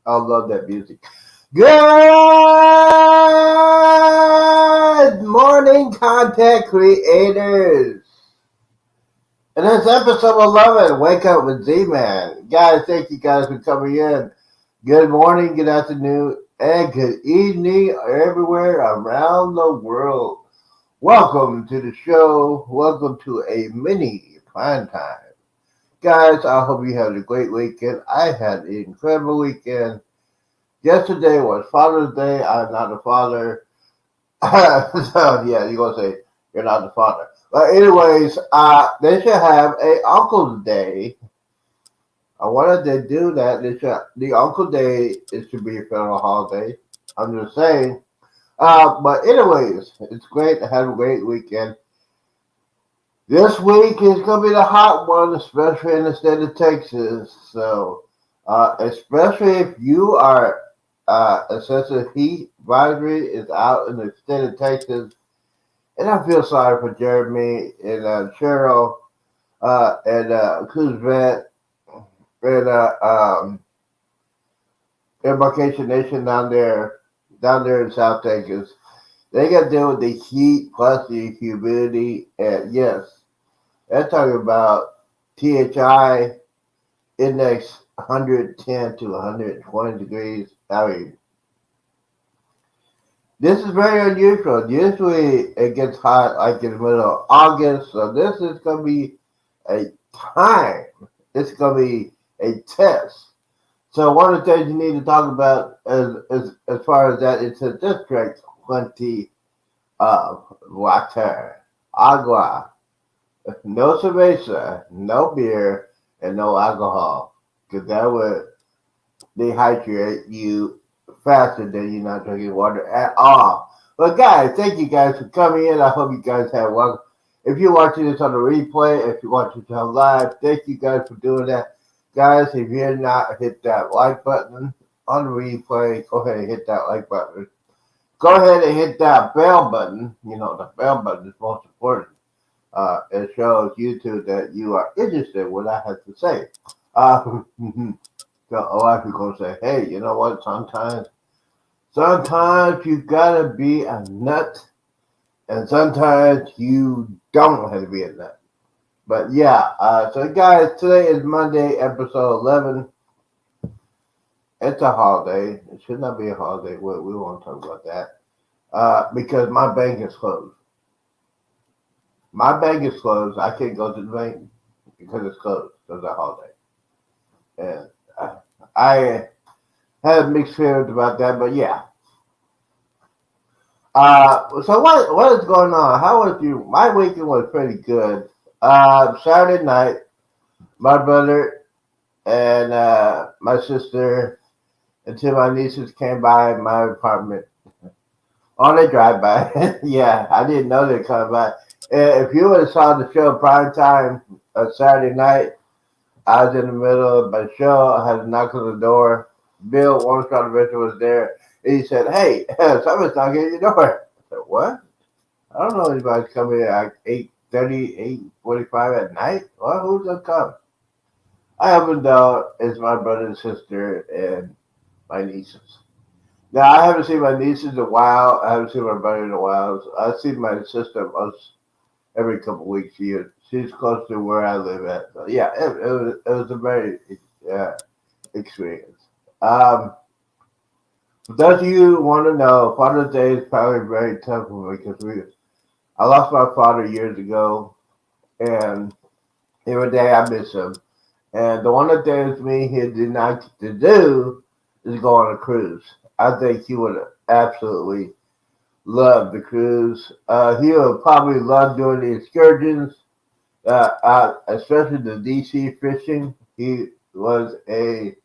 I love that music. Good morning, content creators. And it's episode 11, Wake Up with Zeeman. Guys, thank you guys for coming in. Good morning, good afternoon, and good evening everywhere around the world. Welcome to the show. Welcome to a mini prime time. Guys, I hope you had a great weekend. I had an incredible weekend. Yesterday was Father's Day. I'm not a father. So, yeah, you're going to say you're not the father. But anyways, they should have a Uncle's Day. I wanted to do that. The Uncle Day is to be a federal holiday. I'm just saying. But anyways, it's great to have a great weekend. This week is going to be the hot one, especially in the state of Texas. So, especially if you are a sensitive heat advisory is out in the state of Texas. And I feel sorry for Jeremy and Cheryl and Cruz Vet and Embarkation Nation down there in South Texas. They got to deal with the heat plus the humidity. And yes, they're talking about THI index 110 to 120 degrees. I mean, this is very unusual. Usually it gets hot like in the middle of August, so this is going to be a time. It's going to be a test. So one of the things you need to talk about as far as that, it's a district plenty of water, agua, no cerveza, no beer, and no alcohol, because that would dehydrate you faster than you're not drinking water at all. But guys, thank you guys for coming in. I hope you guys have one. If you're watching this on the replay, if you're watching this on live, thank you guys for doing that. Guys, if you're not, hit that like button on the replay. Go ahead and hit that like button. Go ahead and hit that bell button. You know, the bell button is most important. It shows YouTube that you are interested in what I have to say. So a lot of people gonna say, hey, you know what? Sometimes you gotta be a nut, and sometimes you don't have to be a nut. But yeah, so guys, today is Monday, episode 11. It's a holiday. It should not be a holiday. We won't talk about that because my bank is closed. My bank is closed. I can't go to the bank because it's closed. It's a holiday, and I have mixed feelings about that. But yeah. So what is going on? How was you? My weekend was pretty good. Saturday night, my brother and my sister and two of my nieces came by my apartment on a drive-by. Yeah, I didn't know they'd come by. If you would have saw the show prime time Saturday night, I was in the middle of my show. I had to knock on the door. Bill, one star Victor, was there. And he said, hey, someone's knocking at your door. I said, what? I don't know anybody's coming at 8:30, 8:45 at night. Well, who's going to come? I haven't known. It's my brother and sister and my nieces. Now, I haven't seen my nieces in a while. I haven't seen my brother in a while. I see my sister every couple of weeks. She's close to where I live at. So, yeah, it was a very experience. For those of you who want to know, Father's Day is probably very tough for me because I lost my father years ago, and every day I miss him. And the one of the things me he did not get to do is go on a cruise. I think he would absolutely love the cruise. He would probably love doing the excursions, especially the DC fishing. He loved the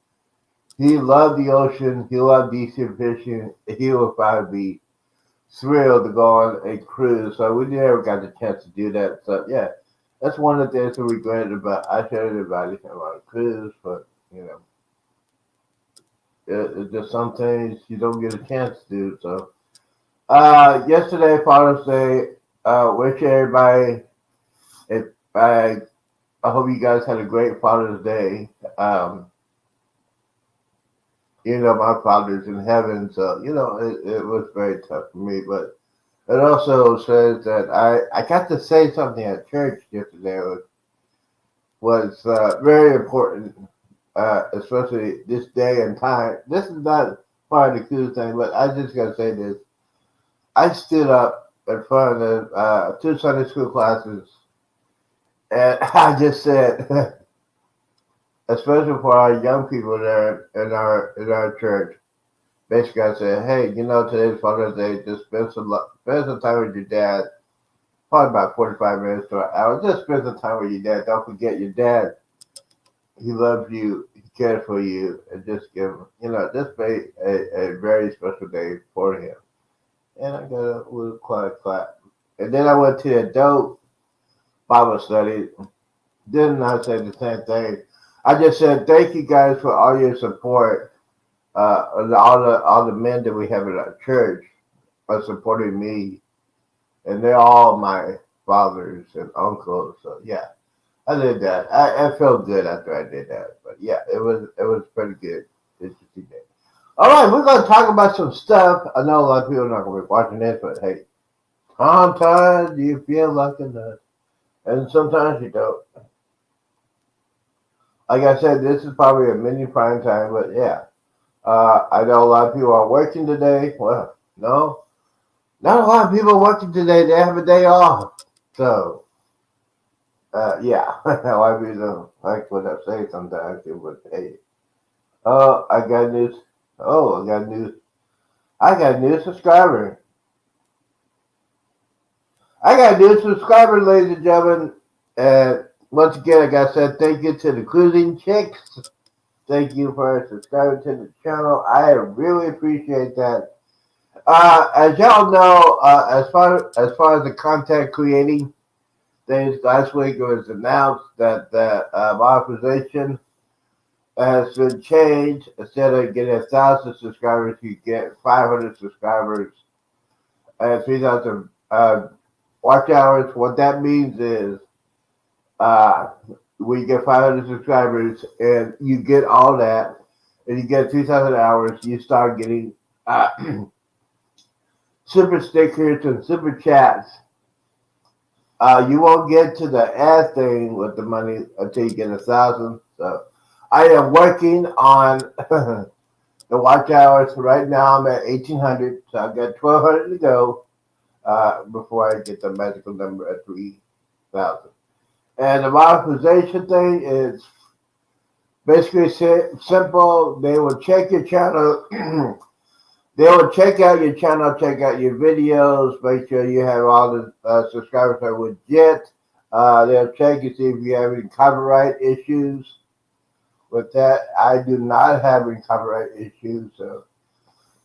ocean. He loved DC fishing. He would probably be thrilled to go on a cruise. So we never got the chance to do that. So yeah, that's one of the things I regretted about. I should have invited him on a cruise, but you know, it's just some things you don't get a chance to do. So yesterday, Father's Day. Wish everybody. If I hope you guys had a great Father's Day. my father's in heaven, so it was very tough for me. But it also says that I got to say something at church yesterday. Was very important, especially this day and time. This is not part of the cool thing, but I just gotta say this. I stood up in front of two Sunday school classes, and I just said, especially for our young people there in our church. Basically, I said, hey, today's Father's Day. Just spend some time with your dad. Probably about 45 minutes to an hour. Just spend some time with your dad. Don't forget your dad. He loves you. He cares for you. And just give him, just make a very special day for him. And I got a little quiet clap. And then I went to the adult Bible study. Didn't I say the same thing? I just said thank you guys for all your support. And all the men that we have in our church are supporting me, and they're all my fathers and uncles. So yeah, I did that. I felt good after I did that. But yeah, it was pretty good. Interesting day. All right, we're gonna talk about some stuff. I know a lot of people are not gonna be watching this, but hey, sometimes you feel like a nut, and sometimes you don't. Like I said, this is probably a mini prime time, but yeah. I know a lot of people are working today. Well, no, not a lot of people are working today. They have a day off. So, yeah, a lot of people don't like what I say sometimes. But hey, I got news. Oh, I got news. I got a new subscriber. I got a new subscriber, ladies and gentlemen. And once again, like I said, thank you to the Cruising Chicks. Thank you for subscribing to the channel. I really appreciate that. As y'all know, as far as the content creating things, last week it was announced that the monetization has been changed. Instead of getting 1,000 subscribers, you get 500 subscribers and 3,000 watch hours. What that means is uh, when you get 500 subscribers and you get all that, and you get 2,000 hours, you start getting super stickers and super chats. You won't get to the ad thing with the money until you get 1,000. So I am working on the watch hours. Right now I'm at 1,800, so I've got 1,200 to go before I get the magical number at 3,000. And the monetization thing is basically simple. They will check your channel. They will check out your channel, check out your videos, make sure you have all the subscribers are legit. They'll check and see if you have any copyright issues. With that, I do not have any copyright issues, so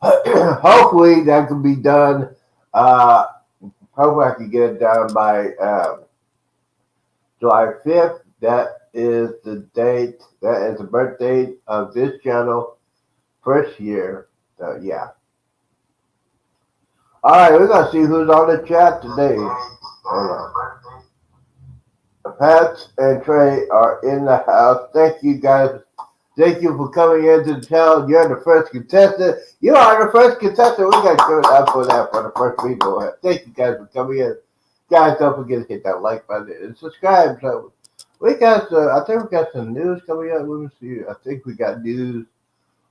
hopefully that can be done. Hopefully I can get it done by July 5th. That is the date. That is the birth date of this channel, first year. So yeah. All right, we're gonna see who's on the chat today. Hold on. Pat and Trey are in the house. Thank you guys. Thank you for coming into the channel. You're the first contestant. You are the first contestant. We got to give it up for that for the first people. Thank you guys for coming in. Guys, don't forget to hit that like button and subscribe. So we got, I think we got some news coming up. Let me see. I think we got news.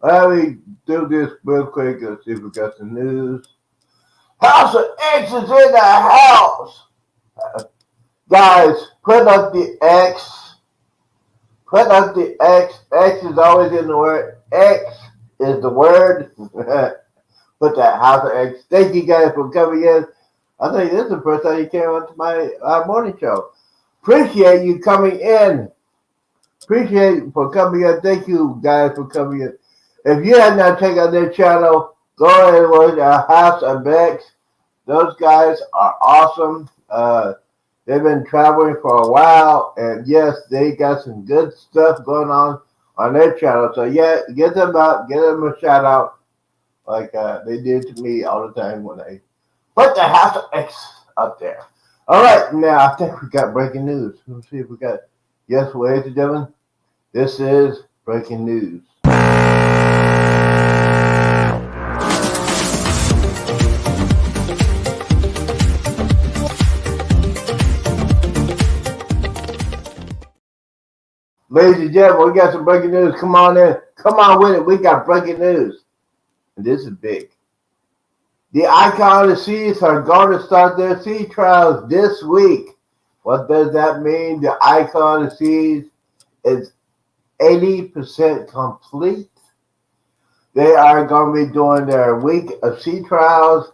Let me do this real quick and see if we got some news. House of X is in the house. Guys, put up the X. Put up the X. X is always in the word. X is the word. Put that House of X. Thank you guys for coming in. I think this is the first time you came on to my morning show. Appreciate you coming in. Appreciate you for coming in. Thank you guys for coming in. If you have not checked out their channel, go ahead and watch House of X. Those guys are awesome. They've been traveling for a while, and yes, they got some good stuff going on their channel. So yeah, get them out, get them a shout out, like they did to me all the time when they put the House of X up there. All right, now I think we got breaking news. Let's see if we got. Yes, ladies and gentlemen, this is breaking news. Ladies and gentlemen, we got some breaking news. Come on in. Come on with it. We got breaking news. And this is big. The Icon of the Seas are going to start their sea trials this week. What does that mean? The Icon of the Seas is 80% complete. They are going to be doing their week of sea trials,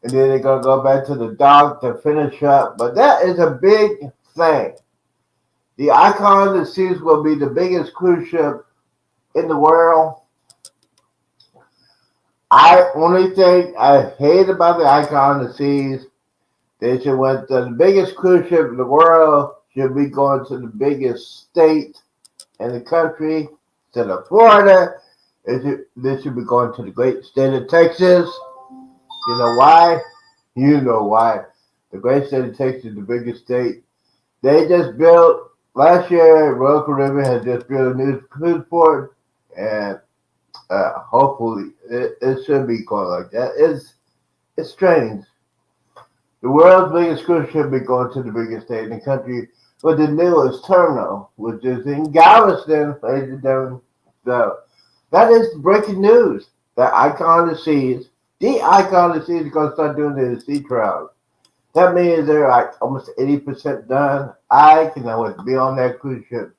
and then they're going to go back to the dock to finish up. But that is a big thing. The Icon of the Seas will be the biggest cruise ship in the world. I only think I hate about the Icon of the Seas. They should went to the biggest cruise ship in the world. Should be going to the biggest state in the country instead of Florida. They should be going to the great state of Texas. You know why? You know why. The great state of Texas is the biggest state. They just built last year. Royal Caribbean has just built a new cruise port, and hopefully it should be going like that. It's strange. The world's biggest cruise ship be going to the biggest state in the country with the newest terminal, which is in Galveston, ladies and gentlemen. So that is breaking news. The Icon of the Seas is going to start doing the sea trials. That means they're like almost 80% done. I cannot wait to be on that cruise ship.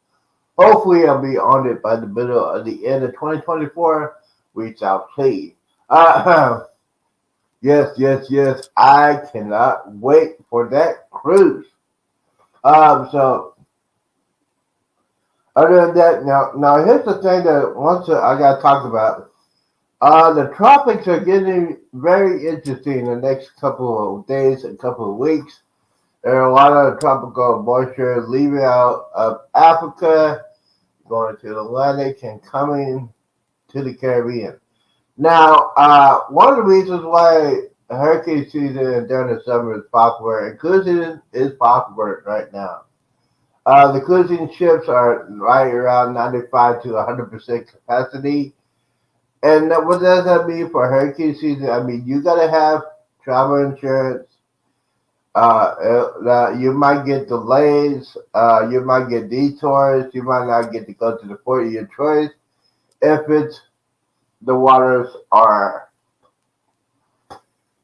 Hopefully, I'll be on it by the middle of the end of 2024. We shall see. Yes. I cannot wait for that cruise. So other than that, now here's the thing that I gotta talk about. The tropics are getting very interesting in the next couple of days and couple of weeks. There are a lot of tropical moisture leaving out of Africa, going to the Atlantic, and coming to the Caribbean. Now, one of the reasons why hurricane season during the summer is popular, and cruising is popular right now. The cruising ships are right around 95 to 100% capacity. And what does that mean for hurricane season? I mean, you got to have travel insurance. You might get delays. You might get detours. You might not get to go to the port of your choice if the waters are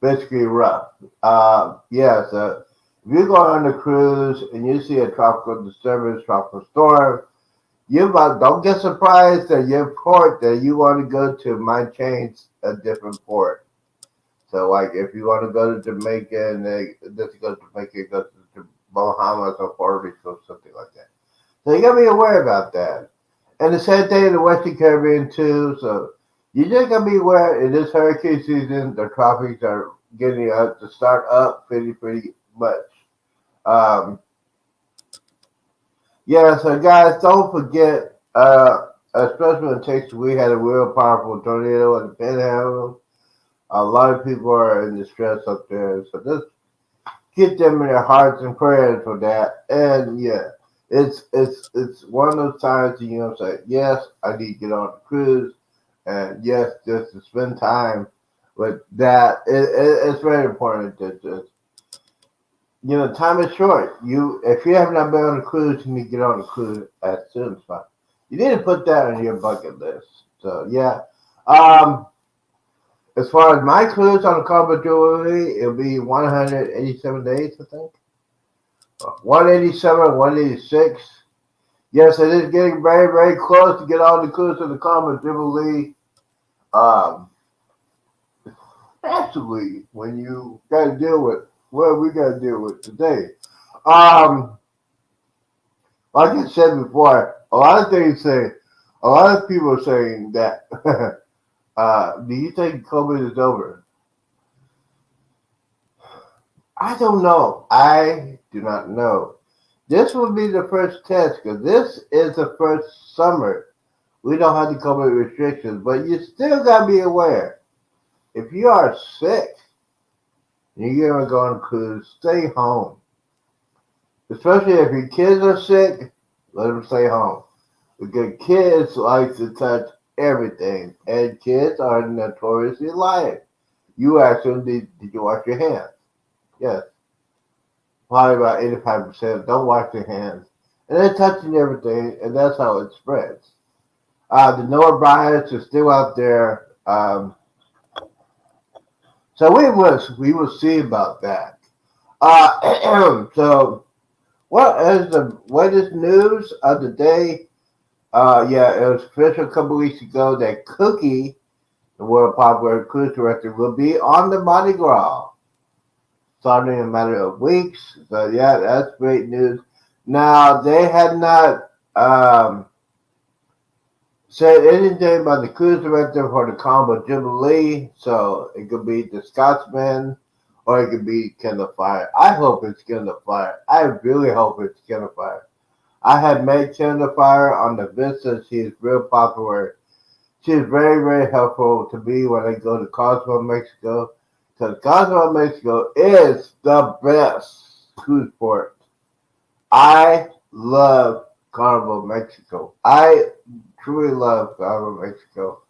basically rough. So if you go on a cruise and you see a tropical disturbance, tropical storm, don't get surprised that your port that you want to go to might change a different port. So, like, if you want to go to Jamaica and just go to Jamaica, go to the Bahamas or Puerto Rico, something like that. So you gotta be aware about that. And the same thing in the Western Caribbean too. So you just gotta be aware in this hurricane season, the tropics are getting up to start up pretty much. Um, so guys, don't forget, especially in Texas, we had a real powerful tornado in the Panhandle. A lot of people are in distress up there, so just get them in their hearts and prayers for that. And it's one of those times say, yes, I need to get on the cruise, and yes, just to spend time with that. It's very important to just time is short. If you have not been on a cruise, you need to get on a cruise as soon as possible. You need to put that on your bucket list. So yeah. As far as my cruise on the Carnival Jubilee, it'll be 187 days, I think. 187, 186. Yes, it is getting very close to get on the cruise of the Carnival Jubilee. Actually, when you got to deal with what we got to deal with today. Like I said before, a lot of people are saying that. Do you think COVID is over? I don't know. I do not know. This will be the first test because this is the first summer. We don't have the COVID restrictions, but you still got to be aware. If you are sick and you're going to go on a cruise, stay home. Especially if your kids are sick, let them stay home. Because kids like to touch everything, and kids are notoriously lying. You ask them, did you wash your hands? Yes. Probably about 85% don't wash their hands. and they're touching everything, and that's how it spreads. The norovirus is still out there, so we will see about that. So what is the latest news of the day? Yeah, it was official a couple weeks ago that Cookie, the world popular cruise director, will be on the Mardi Gras starting in a matter of weeks. So yeah, that's great news. Now they had not said anything about the cruise director for the Carnival Jubilee, so it could be the Scotsman or it could be Kendall Fire. I hope it's Kendall Fire. I really hope it's Kendall Fire. I had met Kendall Fire on the Vista. She's real popular. She's very, very helpful to me when I go to Cozumel, Mexico. Because Cozumel, Mexico is the best cruise port. I love Carnival, Mexico. I truly love Carnival, Mexico.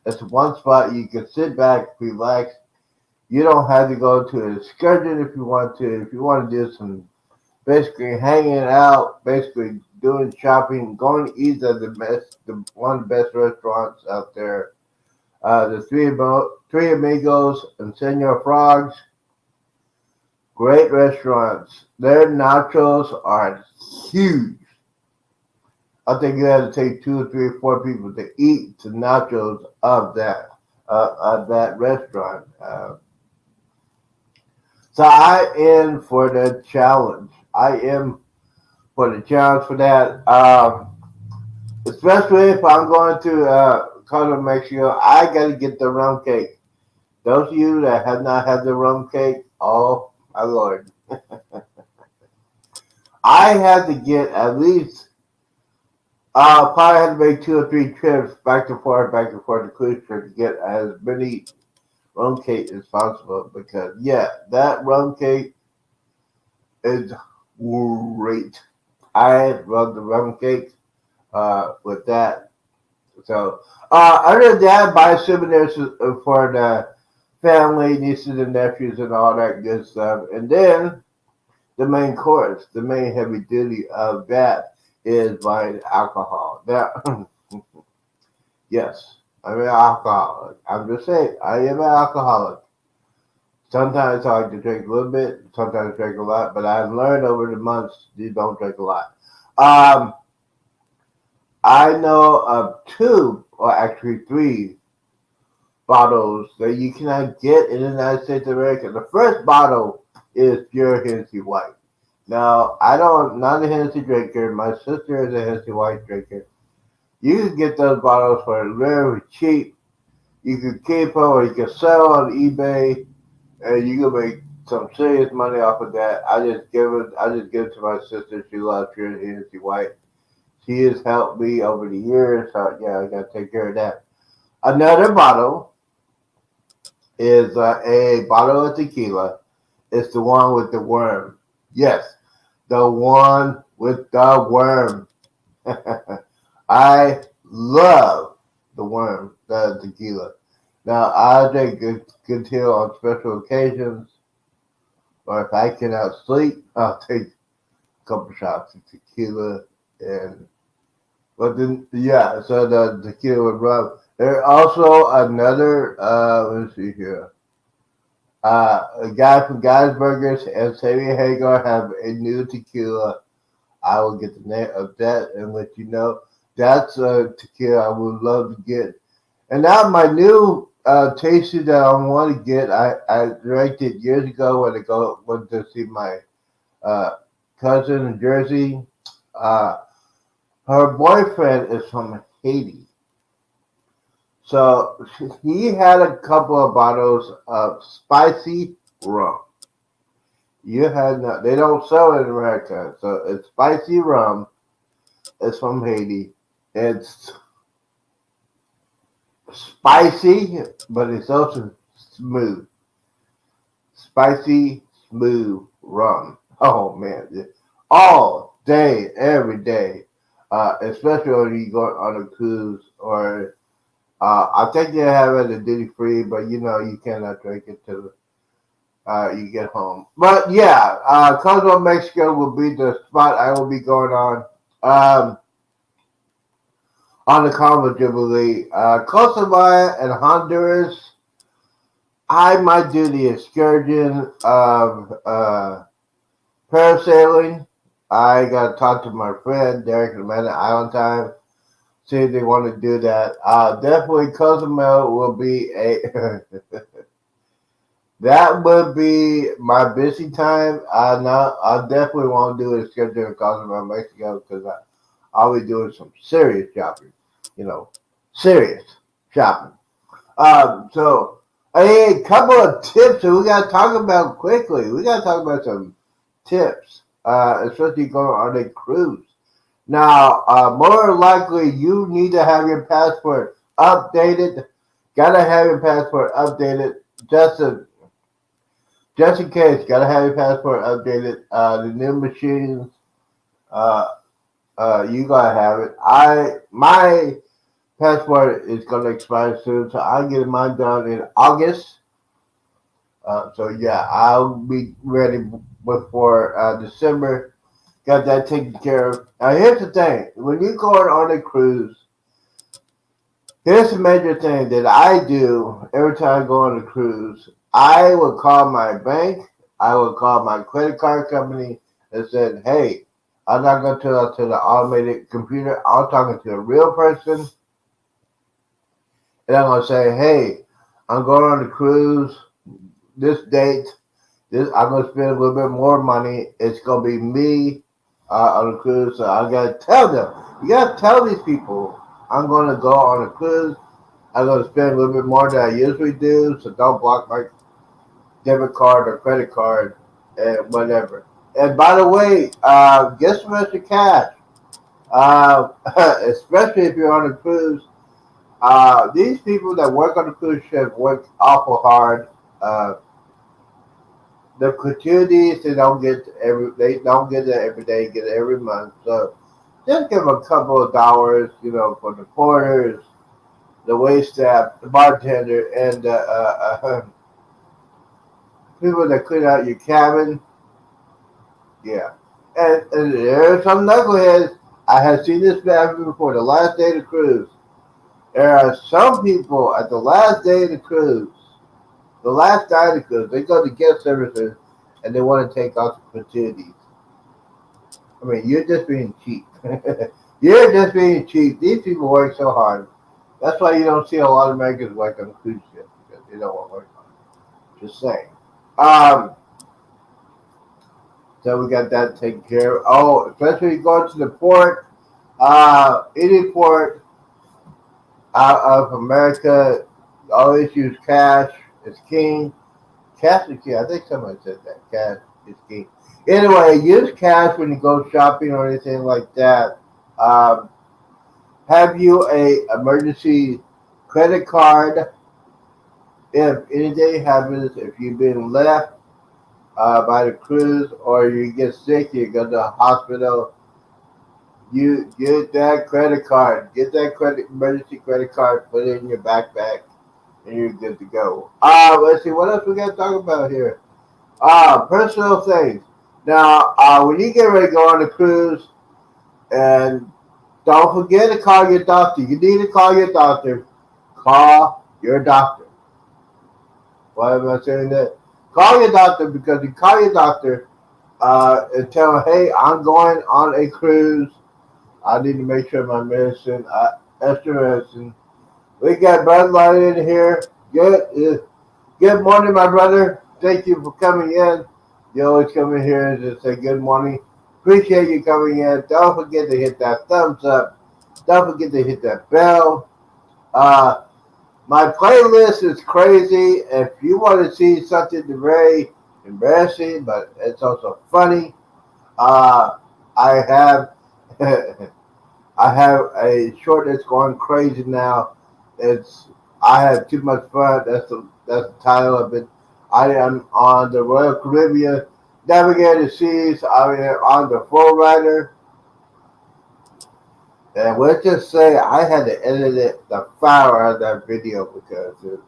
It's one spot you can sit back, relax. You don't have to go to an excursion if you want to. If you want to do some basically hanging out, basically doing shopping, going to eat at one of the best restaurants out there. The Three Amigos and Senor Frogs, great restaurants. Their nachos are huge. I think you have to take two or three or four people to eat the nachos of that restaurant. So I am for the challenge. I am for the challenge for that. Especially if I'm going to Cozumel, Mexico, I got to get the rum cake. Those of you that have not had the rum cake, oh my lord, I had to get at least. Probably had to make two or three trips back and forth to cruise ship to get as many rum cake as possible because yeah, that rum cake is great. I love the rum cake with that. So other than that, buy souvenirs for the family, nieces and nephews, and all that good stuff. And then the main course, the main heavy duty of that is buying alcohol. Now, yes, I'm an alcoholic. I'm just saying, I am an alcoholic. Sometimes I like to drink a little bit, sometimes drink a lot, but I've learned over the months you don't drink a lot. Um, I know of two, or actually three, bottles that you cannot get in the United States of America. The first bottle is pure Hennessy White. Now, I don't, not a Hennessy drinker. My sister is a Hennessy White drinker. You can get those bottles for very cheap. You can keep them or you can sell on eBay and you can make some serious money off of that. I just give it to my sister. She loves pure Hennessy White. She has helped me over the years, so yeah, I gotta take care of that. Another bottle is a bottle of tequila. It's the one with the worm. Yes, the one with the worm. I love the worm, the tequila. Now, I drink good deal on special occasions, or if I cannot sleep, I'll take a couple shots of tequila. And but then, yeah, so the tequila with rum. There's also another. Let's see here. A guy from Guy's Burgers and Sammy Hagar have a new tequila. I will get the name of that and let you know. That's a tequila I would love to get. And now my new tasting that I want to get, I drank it years ago when I went to see my uh, cousin in Jersey. Uh, her boyfriend is from Haiti. So he had a couple of bottles of spicy rum. You had not, they don't sell it in America. So it's spicy rum. It's from Haiti. It's spicy, but it's also smooth. Spicy, smooth rum. Oh man, all day, every day. Especially when you go on a cruise or I think they have it at duty free, but you know you cannot drink it till you get home. But yeah, Cozumel, Mexico will be the spot I will be going on. um, on the Carnival Jubilee. Costa Maya and Honduras, I might do the excursion of parasailing. I got to talk to my friend Derek and Amanda Island Time, see if they want to do that. Definitely Cozumel will be a that would be my busy time. I definitely want to do a schedule in Cozumel, Mexico, because I'll be doing some serious shopping. You know, serious shopping. So a couple of tips that we got to talk about quickly. We got to talk about some tips, especially going on a cruise. Now, more likely, you need to have your passport updated. Gotta have your passport updated just to just in case, gotta have your passport updated. The new machines, uh, you gotta have it. My passport is gonna expire soon, so I'm getting mine done in August. So yeah, I'll be ready before December. Got that taken care of. Now here's the thing: when you go on a cruise, here's the major thing that I do every time I go on a cruise. I will call my bank. I will call my credit card company and said, "Hey, I'm not going to talk to the automated computer. I'm talking to a real person, and I'm going to say, hey, I'm going on a cruise this date. This I'm going to spend a little bit more money. It's going to be me on the cruise. So I got to tell them. You got to tell these people I'm going to go on a cruise. I'm going to spend a little bit more than I usually do. So don't block my debit card or credit card and whatever. And by the way, get some extra cash, uh, especially if you're on a cruise. These people that work on the cruise ship work awful hard. Uh, the gratuities they don't get it every day, get it every month. So just give them a couple of dollars, for the porters, the wait staff, the bartender, and people that clean out your cabin. Yeah. And there are some knuckleheads. I have seen this happen before. The last day of the cruise, there are some people at the last day of the cruise, the last night of the cruise, they go to guest services and they want to take off the gratuities. I mean, you're just being cheap. You're just being cheap. These people work so hard. That's why you don't see a lot of Americans work on cruise ships because they don't want to work on it. Just saying. Um, so we got that taken care of. Oh, especially going to the port. Any port out of America, always use cash. It's king. Cash is king. I think someone said that. Cash is king. Anyway, use cash when you go shopping or anything like that. Um, have you a emergency credit card? If anything happens, if you've been left by the cruise or you get sick, you go to the hospital, you get that credit card. Get that emergency credit card, put it in your backpack, and you're good to go. Let's see, what else we got to talk about here? Personal things. Now, when you get ready to go on a cruise, and don't forget to call your doctor. You need to call your doctor. Call your doctor. Why am I saying that? Call your doctor because you call your doctor and tell him, hey, I'm going on a cruise. I need to make sure my medicine, extra medicine. We got Bud Light in here. Good morning, my brother. Thank you for coming in. You always come in here and just say good morning. Appreciate you coming in. Don't forget to hit that thumbs up. Don't forget to hit that bell. Uh, my playlist is crazy. If you want to see something very embarrassing, but it's also funny, I have I have a short that's going crazy now. It's I have too much fun. That's the title of it. I am on the Royal Caribbean, navigating the seas. I am on the Full Rider, and let's just say I had to edit the file out of that video because there's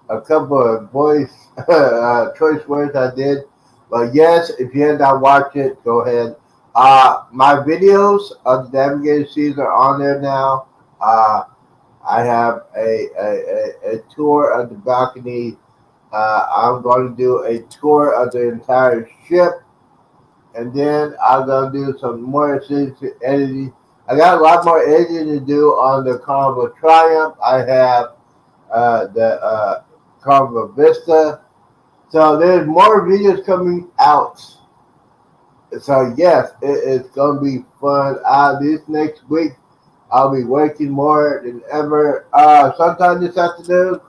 a couple of voice choice words I did. But yes, if you have not watched it, go ahead. My videos of the navigator series are on there now. Uh, I have a tour of the balcony. I'm going to do a tour of the entire ship, and then I'm going to do some more editing. I got a lot more editing to do on the Carnival Triumph. I have the Carnival Vista. So there's more videos coming out. So yes, it's gonna be fun. This next week I'll be working more than ever. Sometime this afternoon.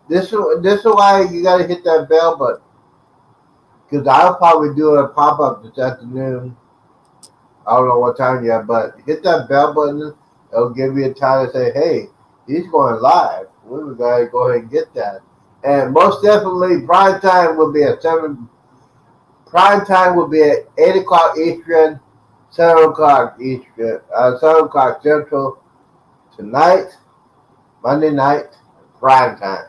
This is why you gotta hit that bell button because I'll probably do a pop up this afternoon. I don't know what time yet, but hit that bell button. It'll give you a time to say, "Hey, he's going live. We gotta go ahead and get that." And most definitely, prime time will be at 7. Prime time will be at 8 o'clock Eastern, 7 o'clock Eastern, 7 o'clock Central tonight, Monday night, prime time.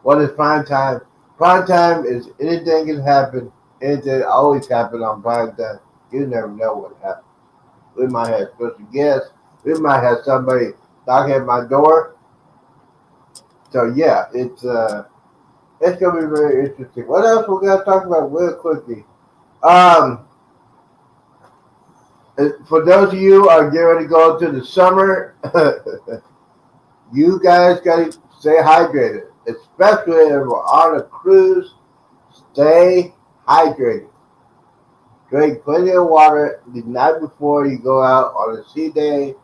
What is prime time? Prime time is anything can happen. Anything always happen on prime time. You never know what happens. We might have special guests. We might have somebody knocking at my door. So yeah, it's gonna be very interesting. What else we gotta talk about real quickly? Um, for those of you who are getting ready to go to the summer, you guys got to stay hydrated, especially if we're on a cruise. Stay hydrated. Drink plenty of water the night before you go out on a sea day.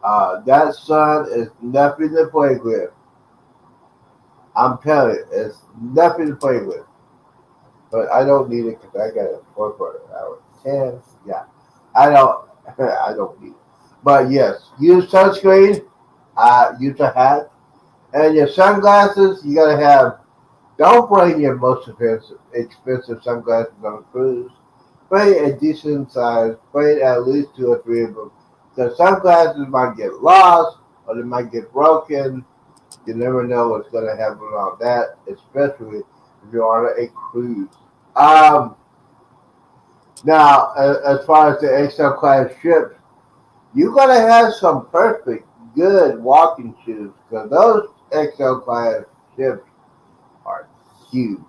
That sun is nothing to play with. I'm telling you, it's nothing to play with. But I don't need it because I got a 4 hour 10. Yeah, I don't. I don't need it. But yes, use sunscreen. Use a hat and your sunglasses. You gotta have. Don't bring your most expensive sunglasses on a cruise. Bring a decent size. Bring at least 2 or 3 of them. The sunglasses might get lost or they might get broken. You never know what's gonna happen on that, especially if you're on a cruise. Um, Now, as far as the XL class ships, you gotta have some perfect, good walking shoes because those XL class ships are huge.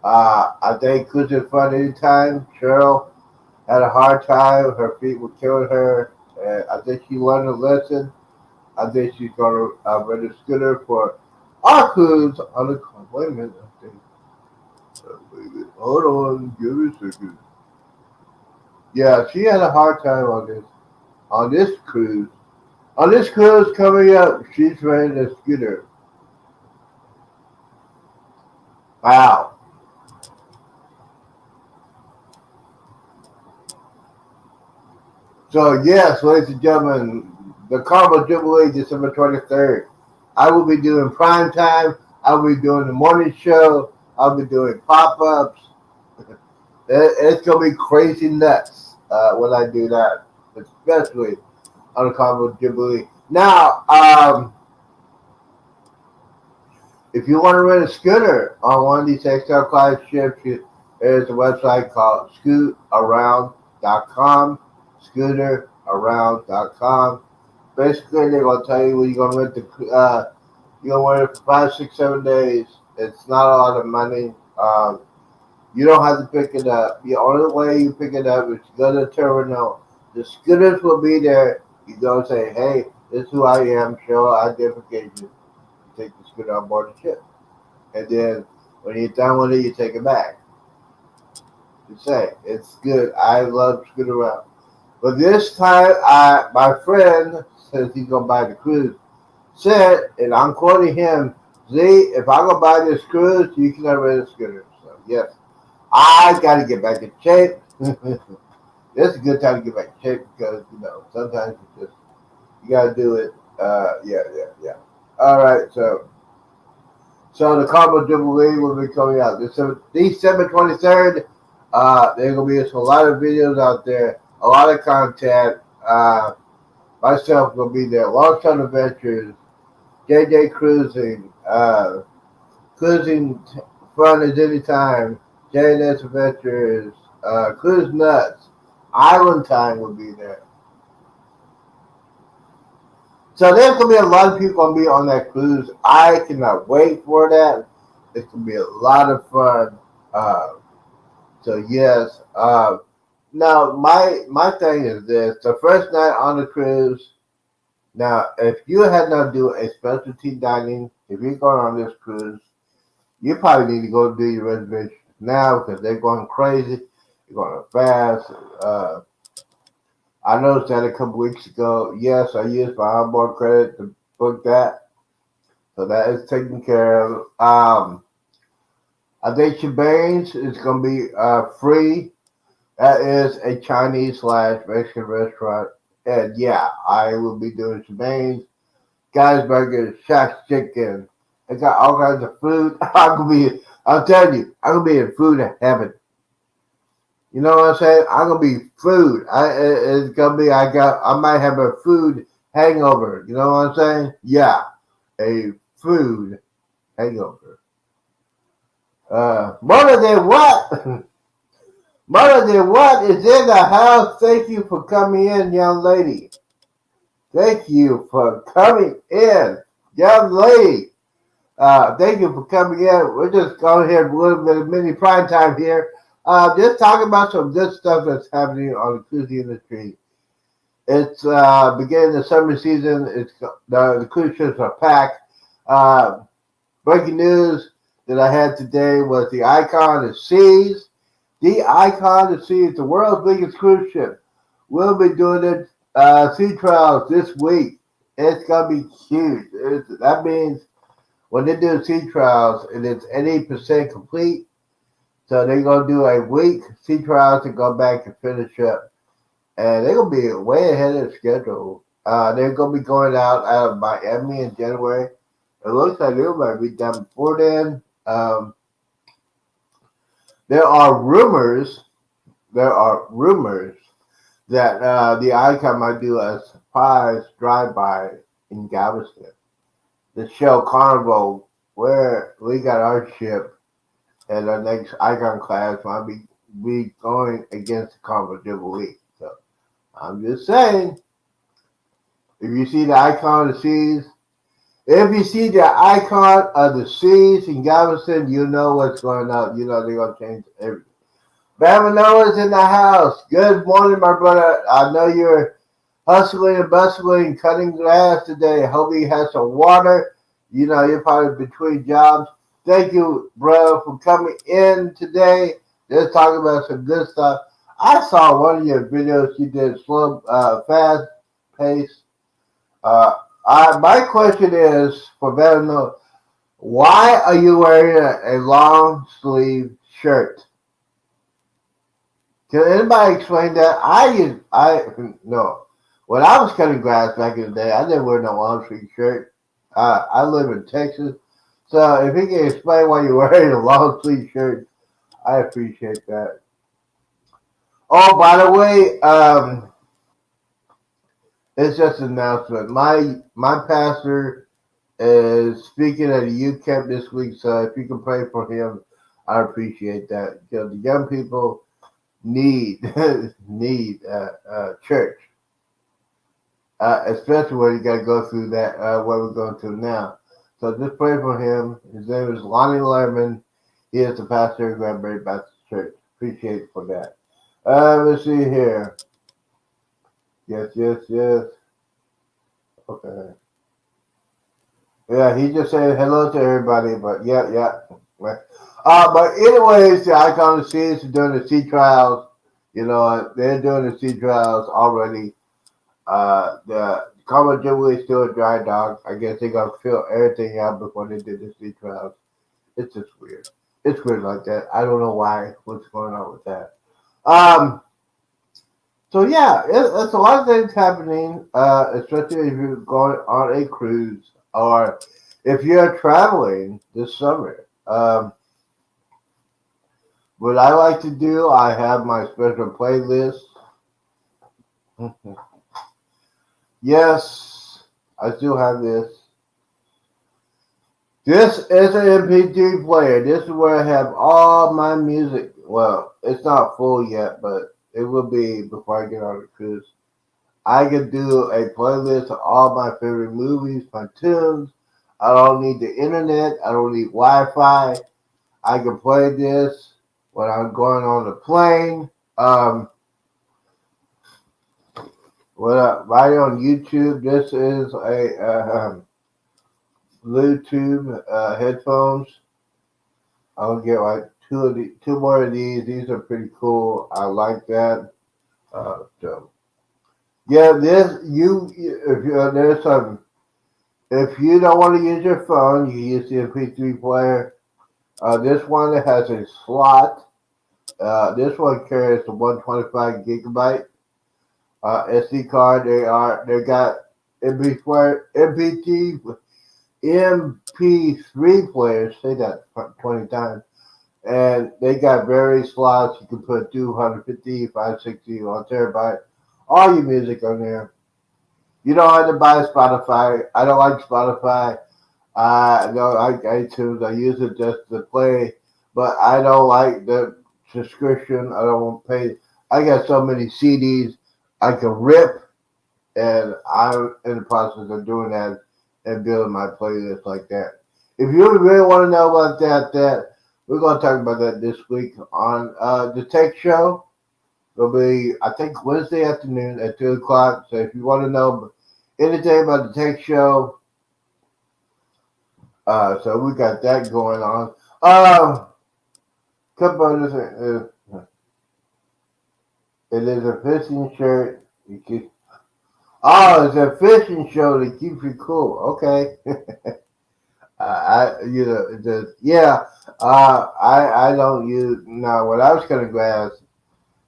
I think cruising fun anytime. Cheryl had a hard time; her feet were killing her. I think she learned a lesson. I think she's gonna rent a scooter for our cruise on the. Wait a minute. I think. Wait a minute. Hold on. Give me a second. Yeah, she had a hard time on this cruise. On this cruise coming up, she's renting a scooter. Wow. So yes, ladies and gentlemen, the Carnival Jubilee, December 23rd. I will be doing prime time. I will be doing the morning show. I'll be doing pop-ups. It's gonna be crazy nuts when I do that, especially on the Carnival Jubilee. Now, if you want to rent a scooter on one of these XL class ships, there's a website called scootaround.com. Scootaround.com. Basically, they're going to tell you when you're going to rent you're going to rent it for 5, 6, 7 days. It's not a lot of money. You don't have to pick it up. The only way you pick it up is to go to the terminal. The scooters will be there. You go and say, hey, this is who I am, show identification. Take the scooter on board the ship. And then when you're done with it, you take it back. You say, it's good. I love scooter around. But this time, my friend says he's going to buy the cruise. Said, and I'm quoting him, Z, if I go buy this cruise, you can have rent a scooter. So, yes, I got to get back in shape. This is a good time to get back in shape because, sometimes you got to do it. Yeah. All right, so the Carnival Jubilee will be coming out December 23rd. There's going to be a lot of videos out there, a lot of content. Myself will be there. Long-term adventures, JJ Cruising, Cruising Fun is Anytime, JNS Adventures, Cruise Nuts. Island Time will be there. So there's gonna be a lot of people gonna be on that cruise. I cannot wait for that. It's gonna be a lot of fun. Uh, so yes. Now my thing is this: the first night on the cruise. Now, if you had not do a specialty dining, if you're going on this cruise, you probably need to go do your reservation now because they're going crazy. They're going fast. Uh, I noticed that a couple weeks ago. Yes, I used my onboard credit to book that, so that is taken care of. I think Shebangs is going to be free. That is a Chinese slash Mexican restaurant, and yeah, I will be doing Shebangs. Guy's Burger, Shack's Chicken. They got all kinds of food. I'm telling you, I'm gonna be in food heaven. You know what I'm saying? I'm gonna be food. It's gonna be. I might have a food hangover. You know what I'm saying? Yeah, a food hangover. Mother than what? Mother than what is in the house? Thank you for coming in, young lady. Thank you for coming in, young lady. Thank you for coming in. We're just going here a little bit of mini prime time here. Just talking about some good stuff that's happening on the cruise industry. It's beginning the summer season. It's the cruise ships are packed. Uh, Breaking news that I had today was the Icon of Seas. The Icon of Seas, the world's biggest cruise ship, will be doing it sea trials this week. It's gonna be huge. That means when they do sea trials, and it's 80% complete. So they're gonna do a week sea trials to go back and finish up, and they're gonna be way ahead of schedule. They're gonna be going out of Miami in January. It looks like they might be done before then. There are rumors. There are rumors that the Icon might do a surprise drive-by in Galveston. The show Carnival, where we got our ship and our next Icon class might be going against the Carnival Jubilee. So I'm just saying, if you see the Icon of the Seas, if you see the Icon of the Seas in Galveston, you know what's going on. You know they're going to change everything. Bamanoa's in the house. Good morning, my brother. I know you're hustling and bustling, cutting grass today. Hope you have some water. You know, you're probably between jobs. Thank you, bro, for coming in today. Just talking about some good stuff. I saw one of your videos you did slow, fast pace. My question is for Bamanoa, why are you wearing a long sleeve shirt? Can anybody explain that? I no. When I was cutting grass back in the day, I didn't wear no long sleeve shirt. I live in Texas, so if you can explain why you're wearing a long sleeve shirt, I appreciate that. Oh, by the way, it's just an announcement. My pastor is speaking at a youth camp this week, so if you can pray for him, I appreciate that. Because the young people need need church, especially when you got to go through that what we're going through now. So just pray for him. His name is Lonnie Lerman. He is the pastor of Granbury Baptist Church. Appreciate it for that. Let's see here. Yes, yes, yes. Okay. Yeah, he just said hello to everybody, but yeah, yeah. But anyways, the Icon of Seas is doing the sea trials. You know, they're doing the sea trials already. The Carmel Jubilee is still a dry dock. I guess they gotta fill everything out before they do the sea trials. It's just weird. It's weird like that. I don't know why. What's going on with that? Um. So yeah, it's a lot of things happening. Especially if you're going on a cruise or if you're traveling this summer. What I like to do, I have my special playlist. Yes, I still have this. This is an MP3 player. This is where I have all my music. Well, it's not full yet, but it will be before I get on the cruise. I can do a playlist of all my favorite movies, my tunes. I don't need the internet. I don't need Wi-Fi. I can play this when I'm going on the plane. Um, right on YouTube. This is a Bluetooth headphones. I'll get like two more of these. These are pretty cool. I like that. So yeah, this if there's some if you don't want to use your phone, you use the MP3 player. This one has a slot. This one carries a 125 gigabyte SD card. They got MP3 players. Say that 20 times. And they got various slots. You can put 250, 560, 1 terabyte. All your music on there. You don't have to buy Spotify. I don't like Spotify. No, I like iTunes. I use it just to play, but I don't like the subscription. I don't want to pay. I got so many CDs I can rip, and I'm in the process of doing that and building my playlist like that. If you really want to know about that we're going to talk about that this week on the Tech Show. It'll be, I think, Wednesday afternoon at 2 o'clock. So if you want to know anything about the Tech Show, so we got that going on. Couple of this, it is a fishing shirt. It's a fishing show that keeps you cool. Okay. I don't use, no, what I was going to grab,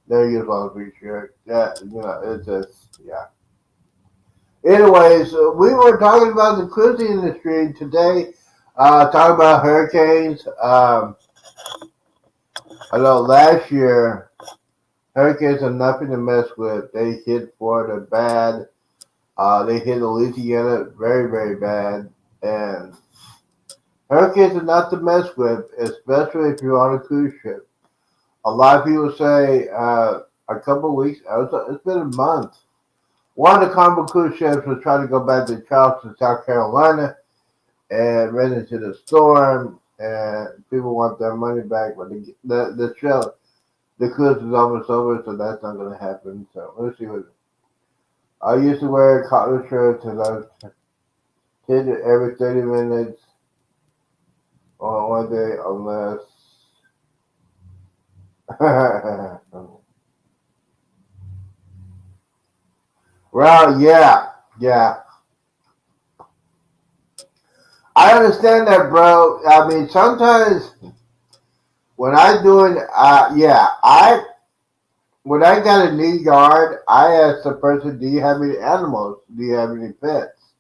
there you go, for sure. It's just, yeah. Anyways, we were talking about the cruising industry today, talking about hurricanes. I know last year, hurricanes are nothing to mess with. They hit Florida bad. They hit Louisiana very, very bad. And hurricanes are not to mess with, especially if you're on a cruise ship. A lot of people say a couple of weeks, it's been a month. One of the Carnival cruise ships was trying to go back to Charleston, South Carolina, and ran into the storm, and people want their money back. But the show, the cruise is almost over, so that's not going to happen. So let's see what. I used to wear cotton shirts, and I did it every 30 minutes on one day, unless. Well, yeah. I understand that, bro. I mean, sometimes when I doing, when I got a new yard, I ask the person, "Do you have any animals? Do you have any pets?"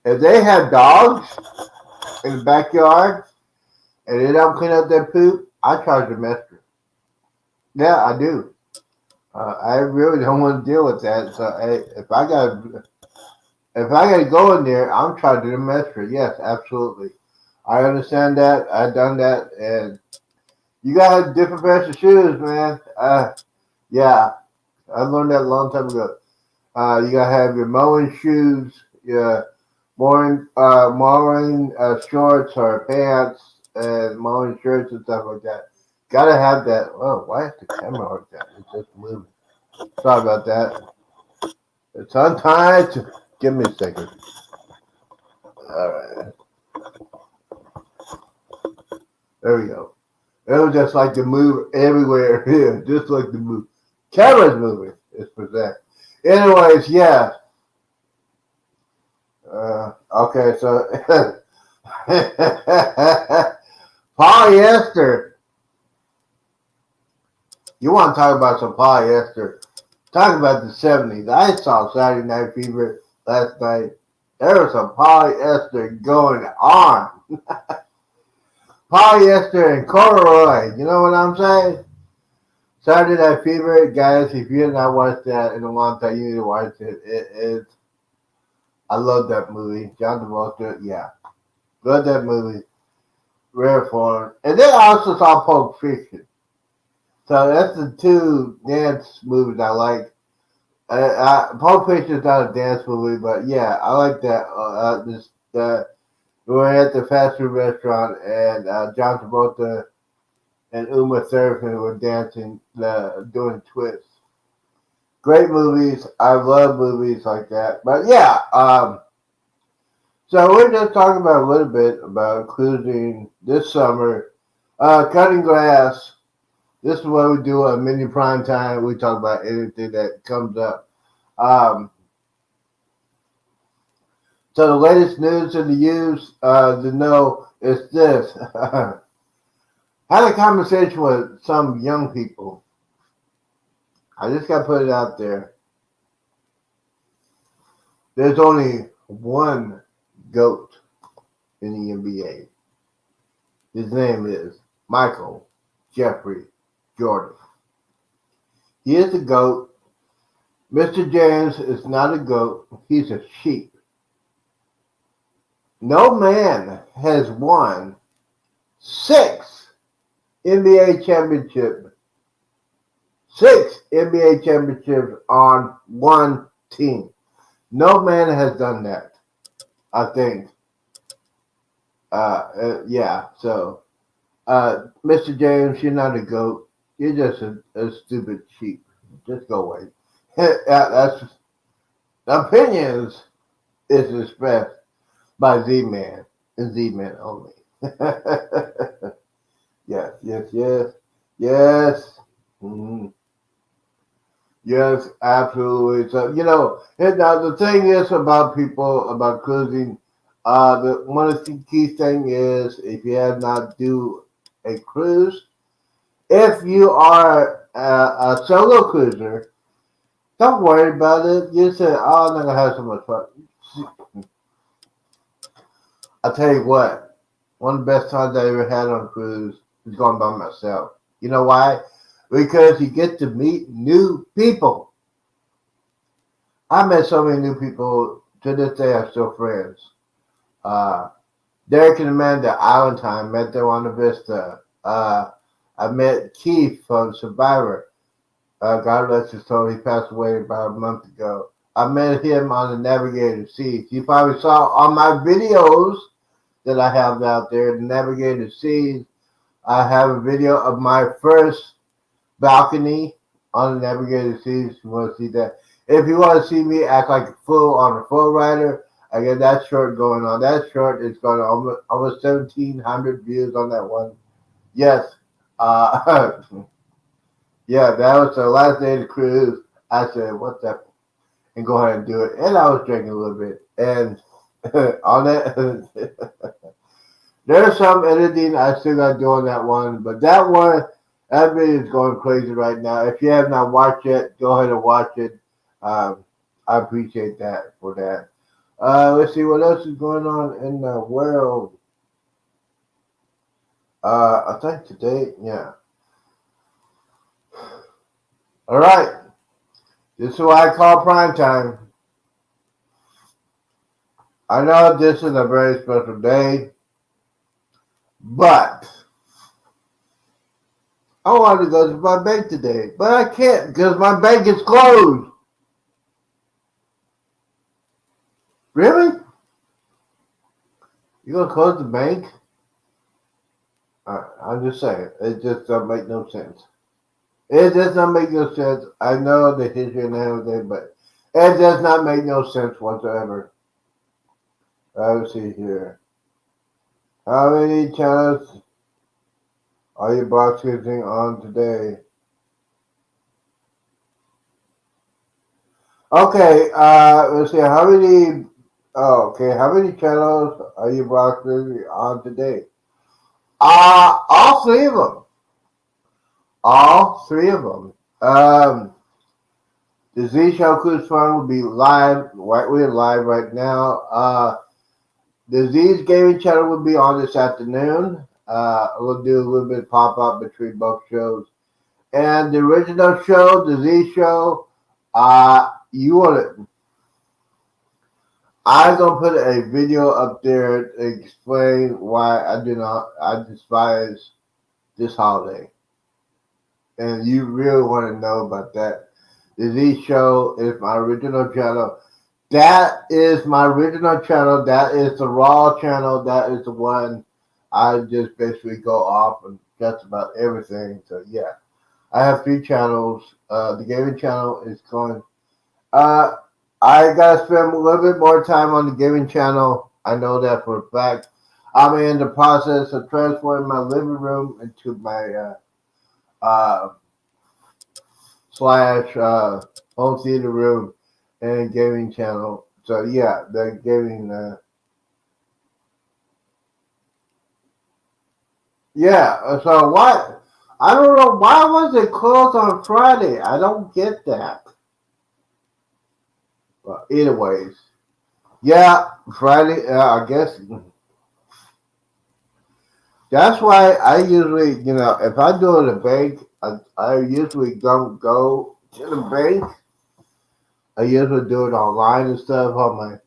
If they have dogs in the backyard and they don't clean up their poop, I charge them extra. Yeah, I do. I really don't want to deal with that. So hey, if I got to go in there, I'm charging them extra. Yes, absolutely. I understand that. I've done that, and you got different pairs of shoes, man. Yeah, I learned that a long time ago. You gotta have your mowing shoes, your mowing shorts or pants, and mowing shirts and stuff like that. Gotta have that. Oh, why is the camera like that? It's just moving. Sorry about that. It's untied. Give me a second. All right, there we go. It was just like the move everywhere here, just like the move. Camera's moving. It's for that. Anyways, yeah. Okay, so polyester. You want to talk about some polyester? Talk about the 70s. I saw Saturday Night Fever last night. There was some polyester going on. Polyester and corduroy. You know what I'm saying? Saturday Night Fever, guys. If you have not watched that in a long time, you need to watch it. It is. I love that movie. John Travolta. Yeah, love that movie. Rare form. And then I also saw Pulp Fiction. So that's the two dance movies I like. Pulp Fiction is not a dance movie, but yeah, I like that. We were at the fast food restaurant, and John Travolta and Uma Thurman were dancing, doing twists. Great movies. I love movies like that. But yeah, so we're just talking about a little bit about cruising this summer, cutting grass. This is what we do on mini prime time. We talk about anything that comes up. Um, so the latest news in the news to know is this. Had a conversation with some young people. I just got to put it out there. There's only one GOAT in the NBA. His name is Michael Jeffrey Jordan. He is a GOAT. Mr. James is not a GOAT. He's a sheep. No man has won 6 NBA championships. 6 NBA championships on one team. No man has done that. I think. Yeah. So, Mr. James, you're not a goat. You're just a stupid sheep. Just go away. That's opinions is expressed by Z-Man and Z-Man only. Yes, yes, yes, yes. Mhm. Yes, absolutely. So and the thing is about people about cruising. The one of the key thing is if you have not do a cruise, if you are a solo cruiser, don't worry about it. You say, "Oh, I'm not gonna have so much fun." I tell you what, one of the best times I ever had on a cruise is going by myself. You know why? Because you get to meet new people. I met so many new people. To this day, I'm still friends. Uh, Derek and Amanda Island Time, met them on the Vista. I met Keith from Survivor. God rest his soul, he passed away about a month ago. I met him on the Navigator Seas. You probably saw on my videos that I have out there, the Navigator Seas. I have a video of my first balcony on the Navigator Seas. If you want to see that. If you want to see me act like a fool on a full rider, I get that short going on. That short is going on almost 1,700 views on that one. Yes. Uh, yeah, that was the last day of the cruise. I said, what the? And go ahead and do it. And I was drinking a little bit. And on that, there's some editing I still got to do on that one. But that one, that video is going crazy right now. If you have not watched it, go ahead and watch it. Um, I appreciate that for that. Let's see what else is going on in the world. I think today, yeah. All right. This is what I call prime time. I know this is a very special day, but I wanted to go to my bank today, but I can't because my bank is closed. Really? You gonna close the bank? I'm just saying, it just doesn't make no sense. It does not make no sense. I know the history and everything, but it does not make no sense whatsoever. Let's see here. How many channels are you broadcasting on today? Okay, let's see. How many? Oh, okay. How many channels are you broadcasting on today? All three of them. All three of them. The Z Show Cruise Fun will be live. Right, we're live right now. The Z's gaming channel will be on this afternoon. We'll do a little bit pop up between both shows. And the original show, the Z Show, you want it. I'm gonna put a video up there to explain why I despise this holiday. and you really want to know about that, the Z Show is my original channel. That is my original channel. That is the Raw channel. That is the one I just basically go off on just about everything. So yeah, I have three channels. The gaming channel is going. Uh, I gotta spend a little bit more time on the gaming channel. I know that for a fact. I'm in the process of transforming my living room into my uh, slash home theater room and gaming channel. So yeah, the gaming. Yeah. So what? I don't know why was it closed on Friday. I don't get that. But anyways, yeah, Friday. I guess that's why I usually, if I do it at the bank, I usually don't go to the bank. I usually do it online and stuff on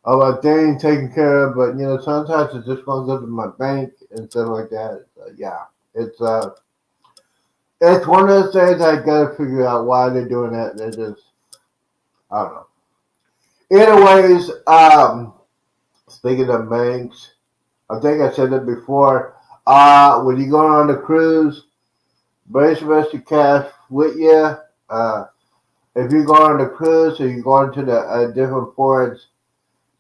my thing taken care of. But sometimes I just want to go to my bank and stuff like that. So, yeah, it's uh, it's one of those things I gotta figure out why they're doing that. They're just, I don't know. Anyways, speaking of banks, I think I said it before. When you go on a cruise, bring some extra cash with you. Uh, if you go on a cruise or you're going to the different ports,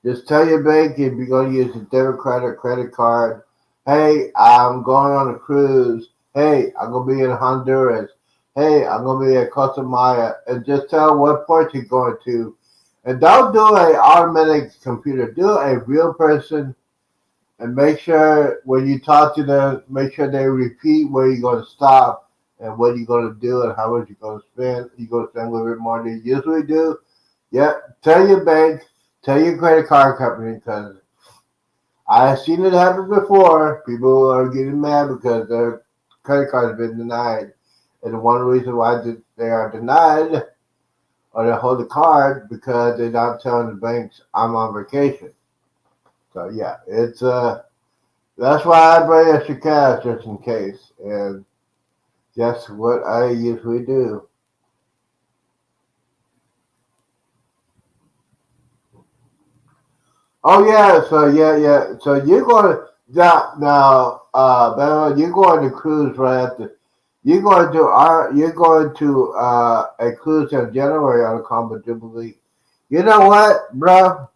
just tell your bank if you're going to use a debit card or credit card. Hey, I'm going on a cruise. Hey, I'm going to be in Honduras. Hey, I'm going to be at Costa Maya. And just tell what port you're going to. And don't do an automatic computer. Do a real person and make sure when you talk to them, make sure they repeat where you're going to stop and what you're going to do and how much you're going to spend. You're going to spend a little bit more than you usually do. Yeah, tell your bank, tell your credit card company because I've seen it happen before. People are getting mad because their credit card has been denied. And one reason why they are denied or they hold the card because they're not telling the banks I'm on vacation. So yeah, it's that's why I bring extra cash just in case, and that's what I usually do. Oh yeah, so yeah. So you're going to now, Bella, you're going to cruise right after. You're going to a cruise in January on a Combo Jubilee. You know what, bro?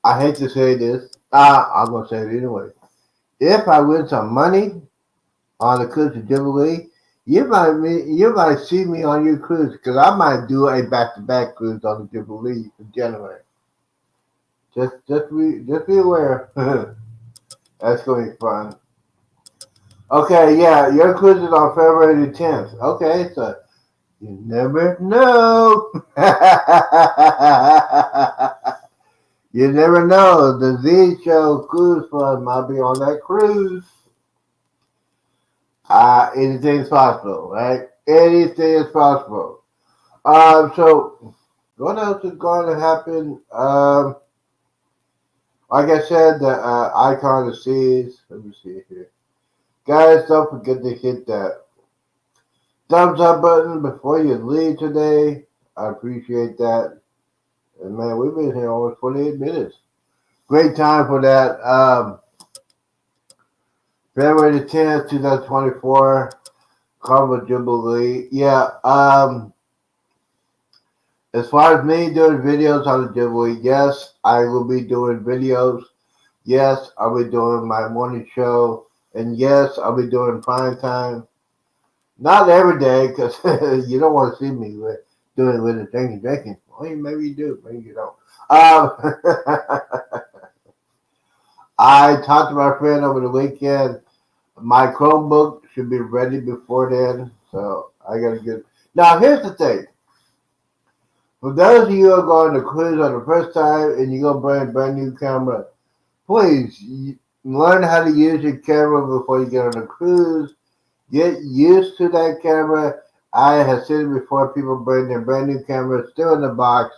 I hate to say this. I'm gonna say it anyway. If I win some money on the cruise to Jubilee, you might see me on your cruise because I might do a back to back cruise on the Jubilee in January. Just be aware. That's gonna be fun. Okay, yeah, your cruise is on February the 10th. Okay, so you never know. You never know. The Z Show Cruise Fund might be on that cruise. Anything's possible, right? Anything is possible. So what else is going to happen? Like I said, the icon of seas. Let me see here, guys. Don't forget to hit that thumbs up button before you leave today. I appreciate that. And man, we've been here almost 28 minutes. Great time for that. February the 10th, 2024, Carnival Jubilee. Yeah. As far as me doing videos on the Jubilee, yes, I will be doing videos. Yes, I'll be doing my morning show. And yes, I'll be doing prime time. Not every day, because you don't want to see me doing it with the drinking. Well, maybe you do, maybe you don't. I talked to my friend over the weekend. My Chromebook should be ready before then, so I gotta get. Now, here's the thing. For those of you who are going to cruise on the first time and you're gonna bring a brand new camera, please learn how to use your camera before you get on a cruise. Get used to that camera. I have seen it before. People bring their brand new camera still in the box.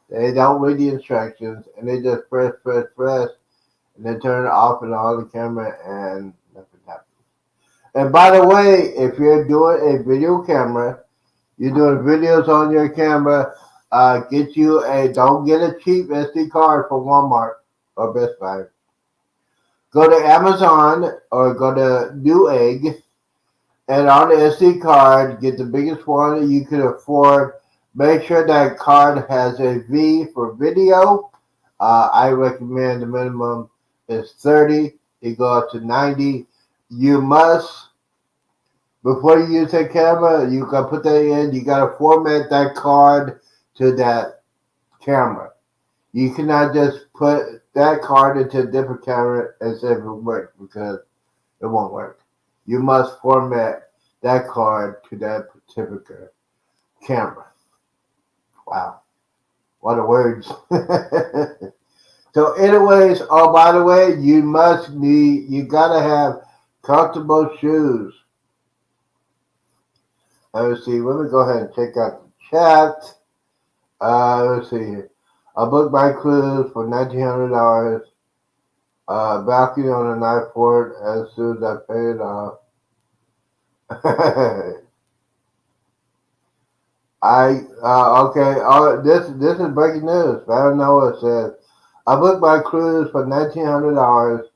They don't read the instructions and they just press, and then turn it off and on the camera and nothing happens. And by the way, if you're doing a video camera, you're doing videos on your camera, get you don't get a cheap SD card from Walmart or Best Buy. Go to Amazon or go to Newegg, and on the SD card, get the biggest one that you can afford. Make sure that card has a V for video. I recommend the minimum is 30. You go up to 90. You must, before you use that camera, you got to put that in. You got to format that card to that camera. You cannot just put that card into a different camera and say it will work, because it won't work. You must format that card to that particular camera. Wow. What a words. So anyways, oh, by the way, you gotta have comfortable shoes. Let's see, let me go ahead and check out the chat. Let's see here. I booked my cruise for $1,900. Balcony on the night port as soon as I paid off. Okay. This is breaking news. I don't know what it says. I booked my cruise for $1,900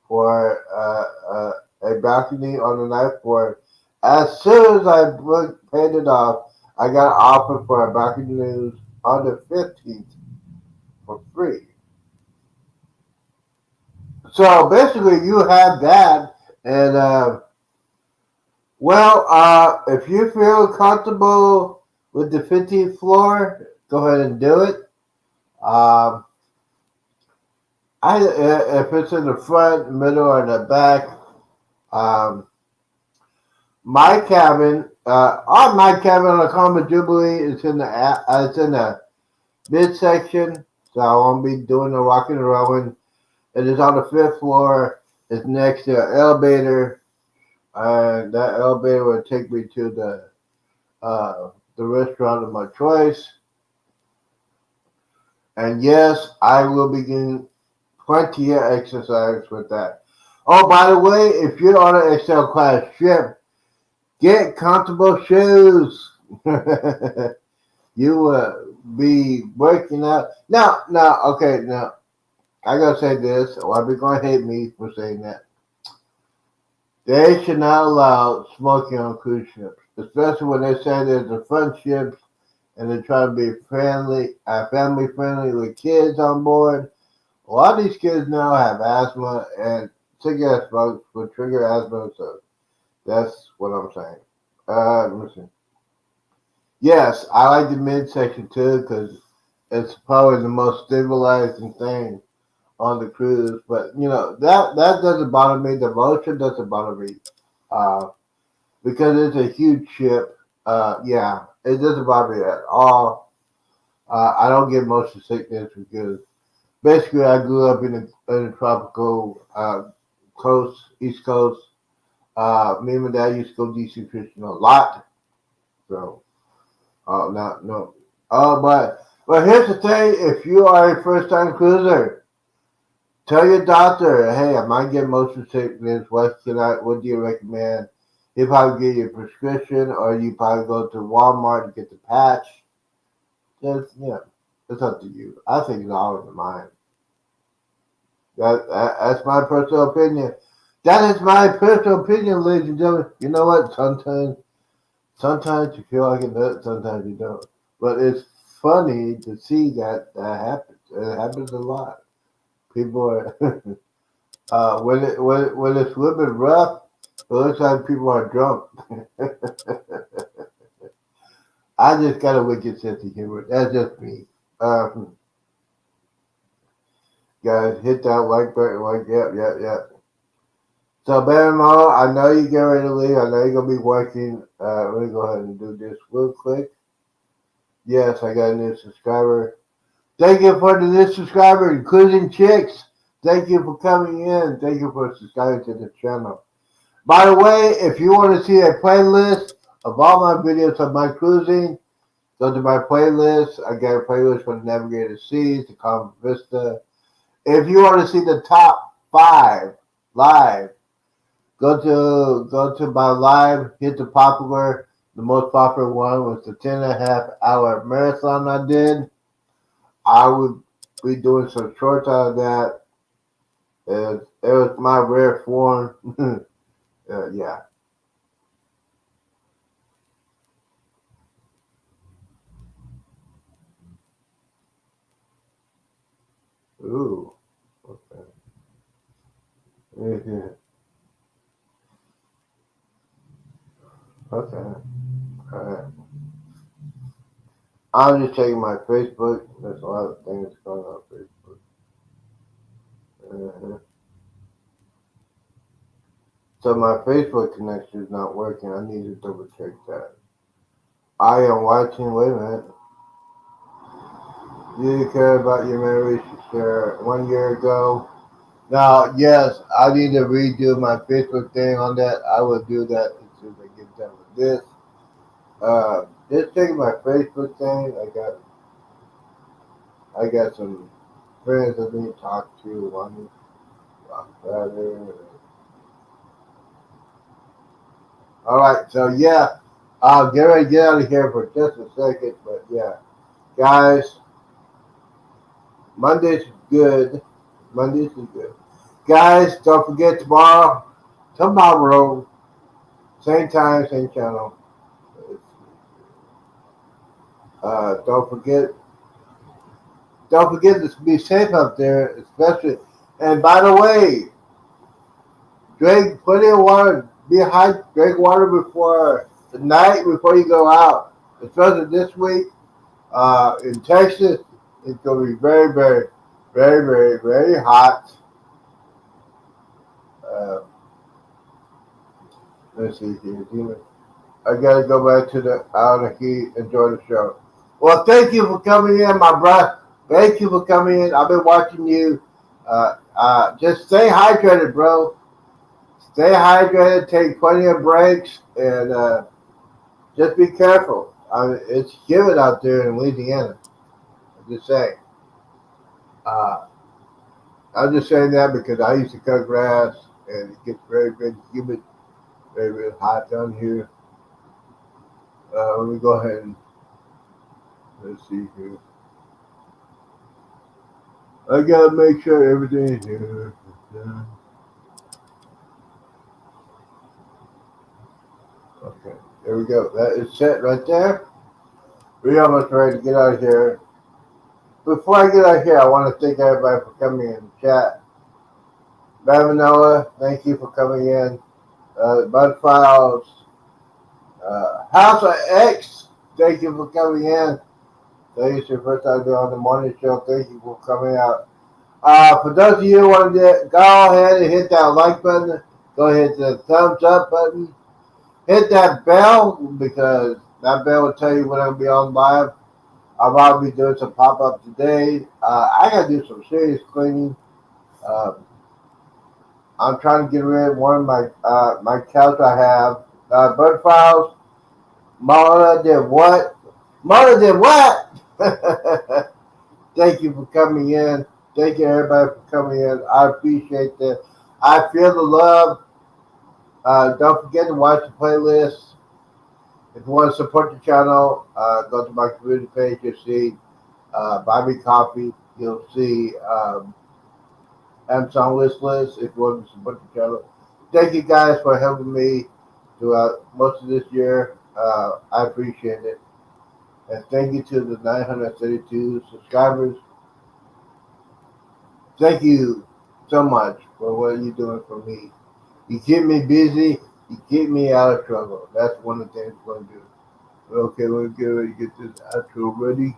for a balcony on the night port. As soon as I paid it off, I got an offer for a balcony on the 15th for free. So basically, you have that, and if you feel comfortable with the 15th floor, go ahead and do it. If it's in the front, middle, or the back, my cabin, on my cabin on the Common Jubilee, it's in the midsection, so I won't be doing the rocking and rolling. It is on the 5th floor. It's next to an elevator, and that elevator will take me to the restaurant of my choice. And yes, I will begin plenty of exercise with that. Oh, by the way, if you're on an XL class ship, get comfortable shoes. You will be working out. Now, I gotta say this, or people gonna hate me for saying that. They should not allow smoking on cruise ships, especially when they say there's the fun ships and they try to be family friendly with kids on board. A lot of these kids now have asthma, and cigarette smoke will trigger asthma, so that's what I'm saying. Listen. Yes, I like the midsection too, because it's probably the most stabilizing thing on the cruise. But that doesn't bother me. The motion doesn't bother me, uh, because it's a huge ship. Yeah, it doesn't bother me at all. I don't get motion sickness because basically I grew up in a tropical coast, East Coast. Me and my dad used to go DC fishing a lot. So, no. But here's the thing: if you are a first-time cruiser, tell your doctor, hey, I might get motion sickness. What do you recommend? He'll probably give you a prescription, or you probably go to Walmart and get the patch. It's up to you. I think it's all in the mind. That's my personal opinion. That is my personal opinion, ladies and gentlemen. You know what? Sometimes you feel like a nut, sometimes you don't. But it's funny to see that happens. It happens a lot. People are when it's a little bit rough, it looks like people are drunk. I just got a wicked sense of humor. That's just me. Guys, hit that like button. Yep. So, Barrymore, I know you get ready to leave. I know you're going to be working. Let me go ahead and do this real quick. Yes, I got a new subscriber. Thank you for the new subscriber, including Chicks. Thank you for coming in. Thank you for subscribing to the channel. By the way, if you want to see a playlist of all my videos of my cruising, go to my playlist. I got a playlist for the Navigator Seas, the Calm Vista. If you want to see the top 5 live Go to my live, hit the popular. The most popular one was the 10.5 hour marathon I did. I would be doing some shorts out of that. It was my rare form. Yeah. Ooh. Okay. Mhm. Okay. Alright. I'm just checking my Facebook. There's a lot of things going on Facebook. uh So my Facebook connection is not working. I need to double check that. I am watching. Wait a minute. Do you care about your memories you shared 1 year ago? Now, yes, I need to redo my Facebook thing on that. I will do that as soon as I get done with this. Just taking my Facebook thing. I got some friends that need to talk to. One better. All right, so yeah, I'll get ready to get out of here for just a second. But yeah, guys, Monday's good. Monday's is good. Guys, don't forget tomorrow, same time, same channel. Don't forget to be safe out there, especially. And by the way, drink plenty of water. Drink water before the night before you go out. Especially this week in Texas, it's going to be very, very, very, very, very hot. Uh, let's see here. I gotta go back to the out of heat. Enjoy the show. Well, thank you for coming in, my brother. Thank you for coming in. I've been watching you. Just stay hydrated, bro. Stay hydrated. Take plenty of breaks, and just be careful. It's humid out there in Louisiana. I'm just saying. Uh, I'm just saying that because I used to cut grass, and it gets very, very humid, very, very hot down here. Let me go ahead and let's see here. I gotta make sure everything is here. Okay, there we go. That is set right there. We're almost ready to get out of here. Before I get out of here, I want to thank everybody for coming in the chat. Noah, thank you for coming in. Bud Files, House of X, thank you for coming in. Thank you for your first time doing on the morning show. Thank you for coming out. For those of you who want to go ahead and hit that like button, go ahead to the thumbs up button. Hit that bell because that bell will tell you when I'll be on live. I'll probably be doing some pop up today. I gotta do some serious cleaning. Uh, I'm trying to get rid of one of my couch I have. Bird files. Mona did what? Mona did what? Thank you for coming in. Thank you everybody for coming in. I appreciate that. I feel the love. Don't forget to watch the playlist. If you want to support the channel, go to my community page. You'll see Buy Me Coffee. You'll see Amazon list. If you want to support the channel. Thank you guys for helping me throughout most of this year. I appreciate it. And thank you to the 932 subscribers. Thank you so much for what you're doing for me. You keep me busy. You keep me out of trouble. That's one of the things we're going to do. Okay, we're get ready to get this outro ready.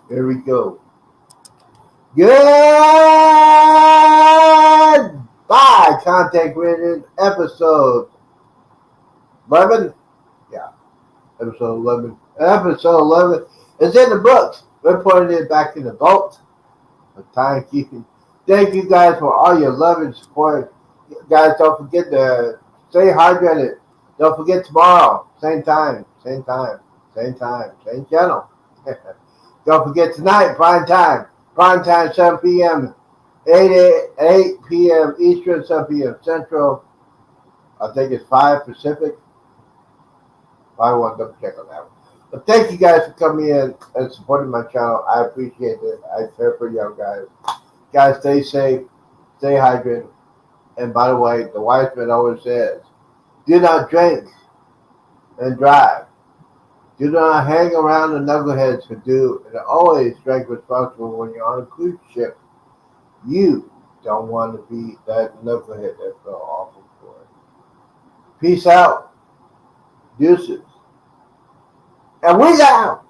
Here we go. Goodbye, Contact Creators, episode 11. Yeah, episode 11. Episode 11 is in the books. We're putting it back in the vault of timekeeping. Thank you guys for all your love and support. Guys, don't forget to stay hydrated. Don't forget tomorrow, same time, same time, same time, same channel. Don't forget tonight, prime time. Prime time, 7 p.m. 8 p.m. Eastern, 7 p.m. Central. I think it's 5 Pacific. I want to double check on that one. But thank you guys for coming in and supporting my channel. I appreciate it. I care for you guys. Guys, stay safe, stay hydrated. And by the way, the wise man always says, do not drink and drive. Do not hang around the knuckleheads who do, and always drink responsibly when you're on a cruise ship. You don't want to be that knucklehead that fell awful for it. Peace out. Deuces. And we out.